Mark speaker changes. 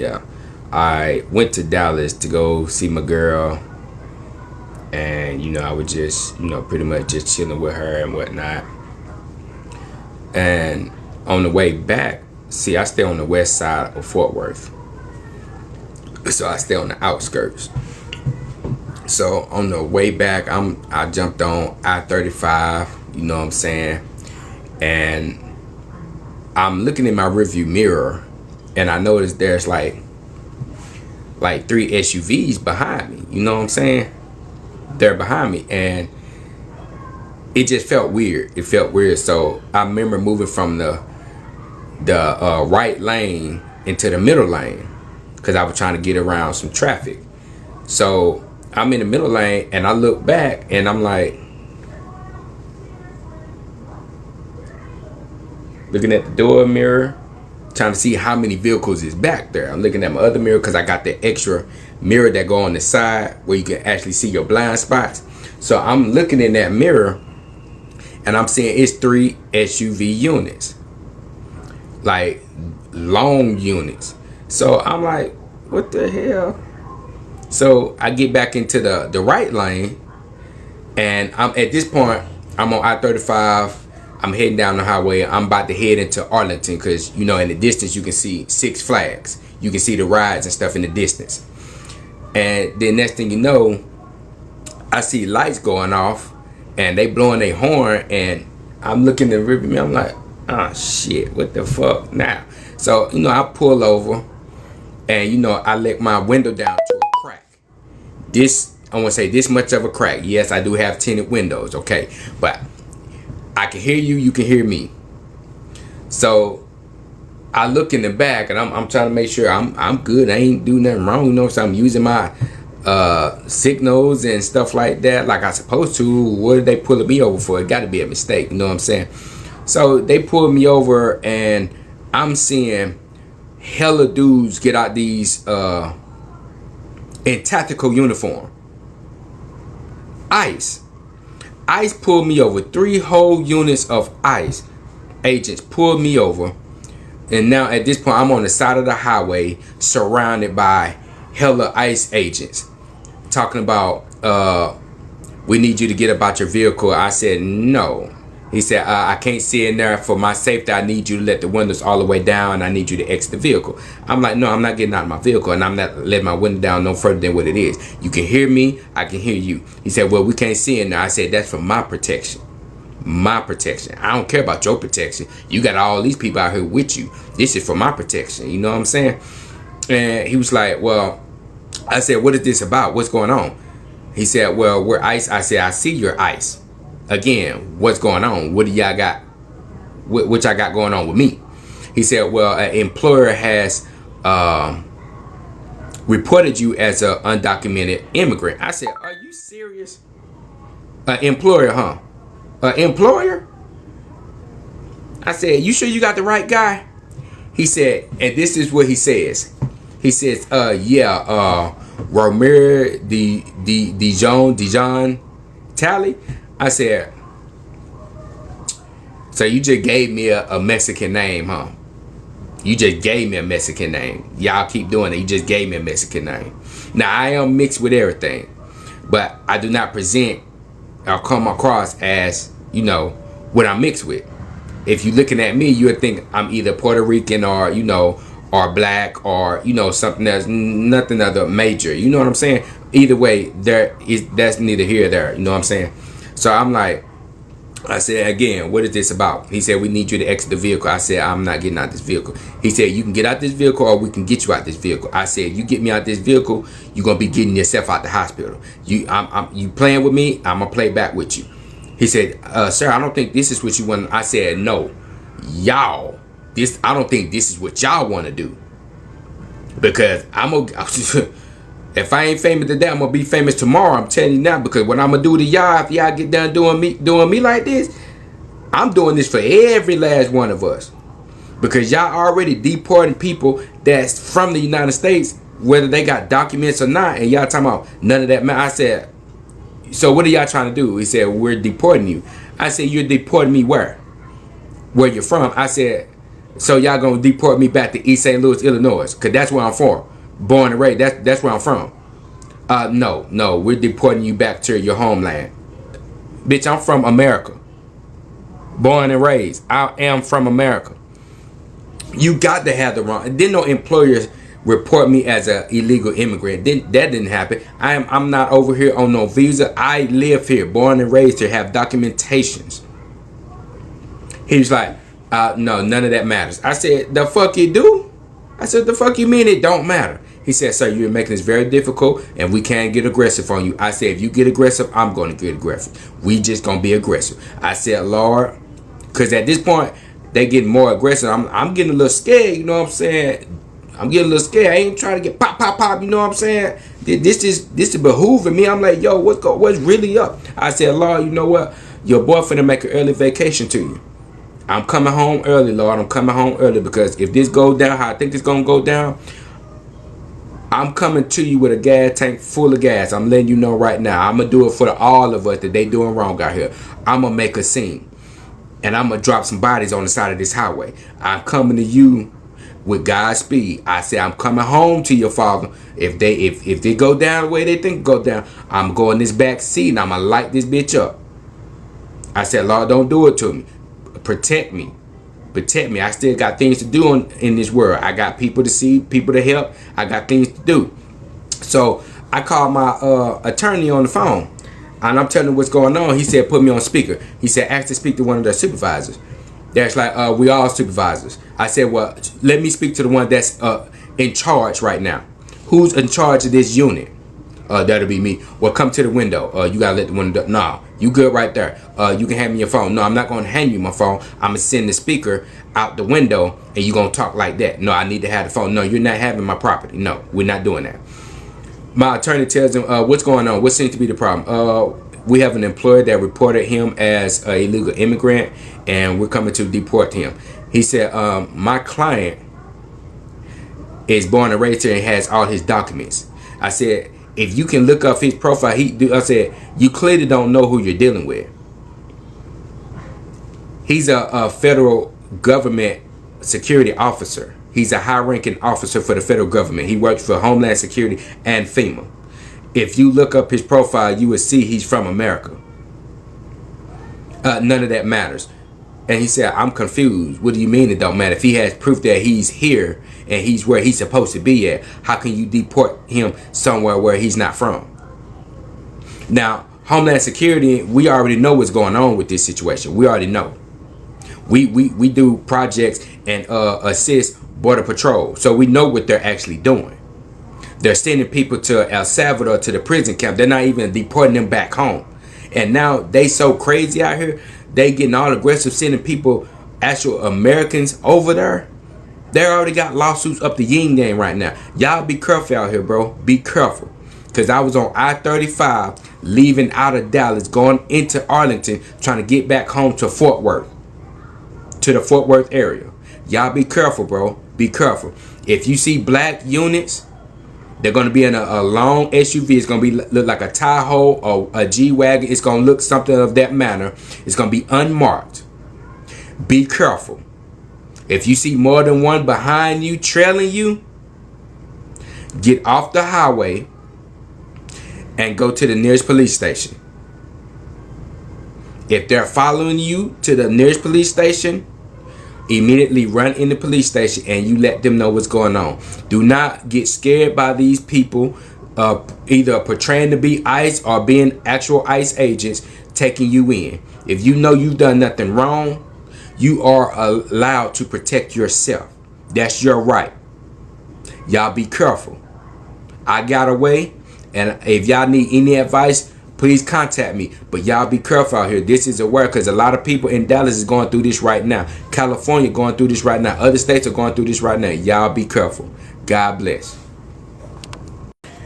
Speaker 1: Yeah. I went to Dallas to go see my girl, and I was just pretty much just chilling with her and whatnot. And on the way back, see, I stay on the west side of Fort Worth, so I stay on the outskirts. So on the way back, I jumped on I-35. You know what I'm saying? And I'm looking in my rearview mirror, and I noticed there's like three SUVs behind me. You know what I'm saying? They're behind me, and it just felt weird. It felt weird. So I remember moving from the right lane into the middle lane because I was trying to get around some traffic. So I'm in the middle lane, and I look back, and I'm like looking at the door mirror, trying to see how many vehicles is back there. I'm looking at my other mirror because I got the extra mirror that go on the side where you can actually see your blind spots. So I'm looking in that mirror, and I'm seeing it's three SUV units, like long units. So I'm like, what the hell? So I get back into the right lane, and I'm at this point, I'm on I-35. I'm heading down the highway. I'm about to head into Arlington because, in the distance, you can see Six Flags. You can see the rides and stuff in the distance. And then next thing you know, I see lights going off, and they blowing their horn, and I'm looking in the rearview mirror. I'm like, oh, shit, what the fuck now? So, I pull over, and, I let my window down to a crack. I want to say this much of a crack. Yes, I do have tinted windows, okay? But I can hear you, you can hear me. So I look in the back, and I'm trying to make sure I'm good. I ain't do nothing wrong, so I'm using my signals and stuff like that like I supposed to. What are they pulling me over for? It got to be a mistake, you know what I'm saying? So they pulled me over, and I'm seeing hella dudes get out these in tactical uniform. ICE pulled me over. 3 whole units of ICE agents pulled me over. And now at this point, I'm on the side of the highway surrounded by hella ICE agents. Talking about, we need you to get about your vehicle. I said, no. He said, I can't see in there. For my safety, I need you to let the windows all the way down. And I need you to exit the vehicle. I'm like, no, I'm not getting out of my vehicle. And I'm not letting my window down no further than what it is. You can hear me. I can hear you. He said, well, we can't see in there. I said, that's for my protection. My protection. I don't care about your protection. You got all these people out here with you. This is for my protection. You know what I'm saying? And he was like, well, I said, what is this about? What's going on? He said, well, we're ICE. I said, I see your ICE. Again, what's going on? What do y'all got? What y'all got going on with me? He said, well, an employer has reported you as an undocumented immigrant. I said, are you serious? An employer, huh? An employer? I said, you sure you got the right guy? He said, and this is what he says. He says, Romero Dijon Tally. I said, so you just gave me a Mexican name, huh? You just gave me a Mexican name. Y'all keep doing it. You just gave me a Mexican name. Now, I am mixed with everything, but I do not present or come across as, what I'm mixed with. If you're looking at me, you would think I'm either Puerto Rican or, or black or, something that's nothing other major. You know what I'm saying? Either way, that's neither here nor there. You know what I'm saying? So I'm like, I said, again, what is this about? He said, we need you to exit the vehicle. I said, I'm not getting out this vehicle. He said, you can get out this vehicle or we can get you out this vehicle. I said, you get me out this vehicle, you're going to be getting yourself out the hospital. You playing with me, I'm going to play back with you. He said, sir, I don't think this is what you want. I said, no, y'all, I don't think this is what y'all want to do. Because if I ain't famous today, I'm gonna be famous tomorrow. I'm telling you now, because what I'm gonna do to y'all, if y'all get done doing me like this, I'm doing this for every last one of us. Because y'all already deporting people that's from the United States, whether they got documents or not, and y'all talking about none of that. Man, I said, so what are y'all trying to do? He said, we're deporting you. I said, you're deporting me where? Where you're from? I said, So y'all gonna deport me back to East St. Louis, Illinois, cause that's where I'm from, born and raised. That's where I'm from. No, we're deporting you back to your homeland, bitch. I'm from America, born and raised. I am from America. You got to have the wrong. Didn't no employers report me as an illegal immigrant? That didn't happen. I'm not over here on no visa. I live here, born and raised here, have documentations. He was like, no, none of that matters. I said, the fuck you do? I said, the fuck you mean it don't matter? He said, sir, you're making this very difficult and we can't get aggressive on you. I said, if you get aggressive, I'm going to get aggressive. We just going to be aggressive. I said, Lord, because at this point, they getting more aggressive. I'm getting a little scared, you know what I'm saying? I'm getting a little scared. I ain't trying to get pop, you know what I'm saying? This is behooving me. I'm like, yo, what's really up? I said, Lord, you know what? Your boyfriend will make an early vacation to you. I'm coming home early, Lord. I'm coming home early because if this goes down how I think it's going to go down, I'm coming to you with a gas tank full of gas. I'm letting you know right now. I'm going to do it for all of us that they doing wrong out here. I'm going to make a scene. And I'm going to drop some bodies on the side of this highway. I'm coming to you with God's speed. I said, I'm coming home to your father. If they go down the way they think go down, I'm going this back seat and I'm going to light this bitch up. I said, Lord, don't do it to me. Protect me. Protect me. I still got things to do in this world. I got people to see, people to help. I got things to do. So I called my attorney on the phone. And I'm telling him what's going on. He said, put me on speaker. He said, ask to speak to one of their supervisors. That's like, we all supervisors. I said, well, let me speak to the one that's in charge right now. Who's in charge of this unit? That'll be me. Well, come to the window. You gotta let the window. No, you good right there. You can hand me your phone. No, I'm not gonna hand you my phone. I'm gonna send the speaker out the window and you gonna talk like that. No, I need to have the phone. No, you're not having my property. No, we're not doing that. My attorney tells him, what's going on? What seems to be the problem? We have an employer that reported him as an illegal immigrant and we're coming to deport him. He said, my client is born and raised here and has all his documents. I said, if you can look up his profile, I said, you clearly don't know who you're dealing with. He's a federal government security officer. He's a high-ranking officer for the federal government. He works for Homeland Security and FEMA. If you look up his profile, you will see he's from America. None of that matters. And he said, I'm confused. What do you mean it don't matter? If he has proof that he's here and he's where he's supposed to be at, how can you deport him somewhere where he's not from? Now, Homeland Security, we already know what's going on with this situation. We already know. We do projects and assist Border Patrol. So we know what they're actually doing. They're sending people to El Salvador to the prison camp. They're not even deporting them back home. And now they so crazy out here. They getting all aggressive, sending people, actual Americans over there. They already got lawsuits up the yin yang right now. Y'all be careful out here, bro. Be careful. Because I was on I-35 leaving out of Dallas, going into Arlington, trying to get back home to Fort Worth. To the Fort Worth area. Y'all be careful, bro. Be careful. If you see black units, they're going to be in a long SUV. It's going to be look like a Tahoe or a G-Wagon. It's going to look something of that manner. It's going to be unmarked. Be careful. If you see more than one behind you, trailing you, get off the highway and go to the nearest police station. If they're following you to the nearest police station, immediately run in the police station and you let them know what's going on. Do not get scared by these people either portraying to be ICE or being actual ICE agents taking you in. If you know you've done nothing wrong, you are allowed to protect yourself. That's your right. Y'all be careful. I got away, and if y'all need any advice, please contact me. But y'all be careful out here. This is a word because a lot of people in Dallas is going through this right now. California going through this right now. Other states are going through this right now. Y'all be careful. God bless.